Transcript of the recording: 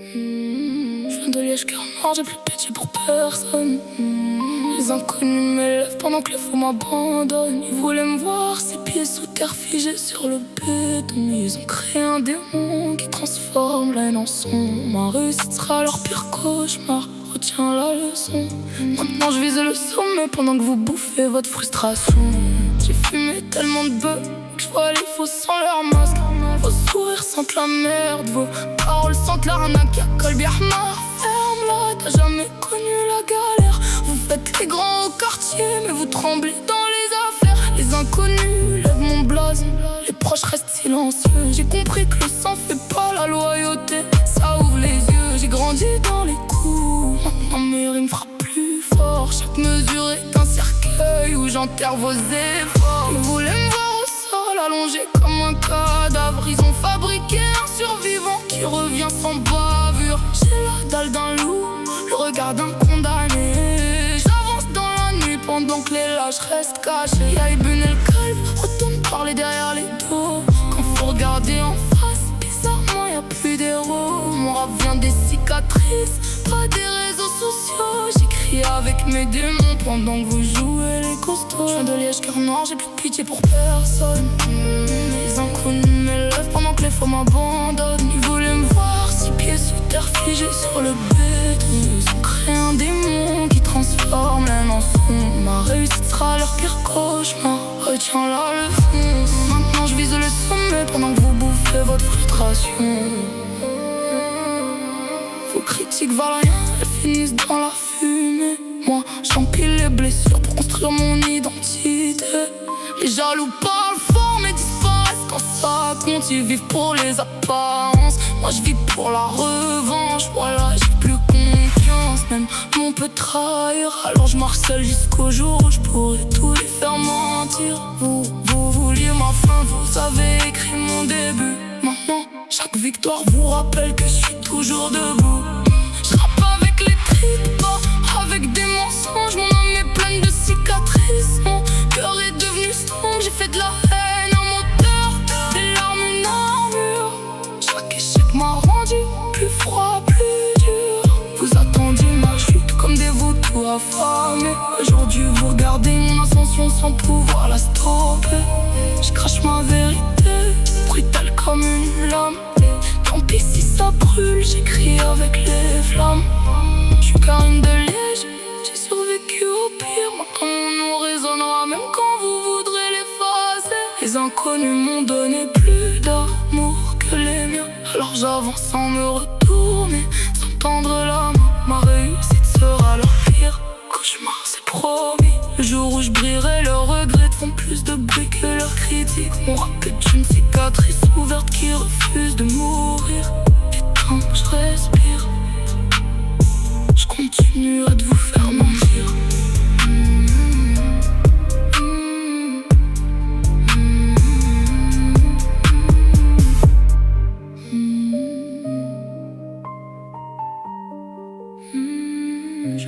Je viens de Liège, cœur noir, j'ai plus pitié pour personne. Les inconnus m'élèvent pendant que les fous m'abandonnent. Ils voulaient me voir, ses pieds sous terre figés sur le béton. Ils ont créé un démon qui transforme la haine en son. Ma réussite sera leur pire cauchemar, retiens la leçon. Maintenant je vise le sommet pendant que vous bouffez votre frustration. J'ai fumé tellement de bœufs que je vois les faux sans leur masque. Vos sourires sentent la merde, vos paroles sentent l'arnaque. Y'a Colbière Mar, ferme-la, t'as jamais connu la galère. Vous faites les grands au quartier, mais vous tremblez dans les affaires. Les inconnus lèvent mon blason, les proches restent silencieux. J'ai compris que le sang fait pas la loyauté, ça ouvre les yeux. J'ai grandi dans les coups, maintenant mes rimes frappent plus fort. Chaque mesure est un cercueil où j'enterre vos efforts. Ils voulaient me voir au sol, allongé comme un cadavre. Ils ont fabriqué un survivant qui revient sans bavure. J'ai la dalle d'un loup, le regard d'un condamné. J'avance dans la nuit pendant que les lâches restent cachés. Y'a Ibn el Kalb, retourne parler derrière les dos. Quand faut regarder en face, bizarrement y'a plus d'héros. Mon rap vient des cicatrices, pas des réseaux sociaux. J'écris avec mes démons pendant que vous jouez les costauds. Je viens de Liège, cœur noir, j'ai plus pitié pour personne. Les inconnus m'élèvent pendant que les faux m'abandonnent. Ils voulaient me voir, 6 pieds sous terre figés sur le béton. Ils ont créé un démon qui transforme la haine en son. Ma réussite sera leur pire cauchemar, retiens la leçon. Maintenant je vise le sommet pendant que vous bouffez votre frustration. Vos critiques valent rien, elles finissent dans la fumée. Moi j'empile les blessures pour construire mon identité. Les jaloux parlent fort mais disparaissent quand ça compte. Ils vivent pour les apparences, moi je vis pour la revanche. Voilà, j'ai plus confiance, même on peut trahir. Alors je marche seul jusqu'au jour où je pourrai tout les faire mentir. Vous vouliez ma fin, vous avez écrit mon début. Maintenant chaque victoire vous rappelle que je suis toujours debout. Je rappe avec les tripes, pas avec des mensonges. Mon âme est pleine de cicatrices, mon cœur est devenu sombre. J'ai fait de la haine un moteur, des larmes une armure. Chaque échec m'a rendu plus froid, plus dur. Vous attendiez ma chute comme des vautours affamés. Aujourd'hui vous regardez mon ascension sans pouvoir la stopper. Je crache ma vérité, brutale comme une lame. Tant pis si ça brûle, j'écris avec les flammes. J'suis Karim de Liège, j'ai survécu au pire. Maintenant mon nom résonnera même quand vous voudrez l'effacer. Les inconnus m'ont donné plus d'amour que les miens. Alors j'avance sans me retourner, sans tendre la main. Ma réussite sera leur pire cauchemar, c'est promis. Le jour où je brillerai, leurs regrets font plus de bruit que leurs critiques. Mon rap est une cicatrice ouverte qui refuse de mourir. Et tant que je respire, je continuerai.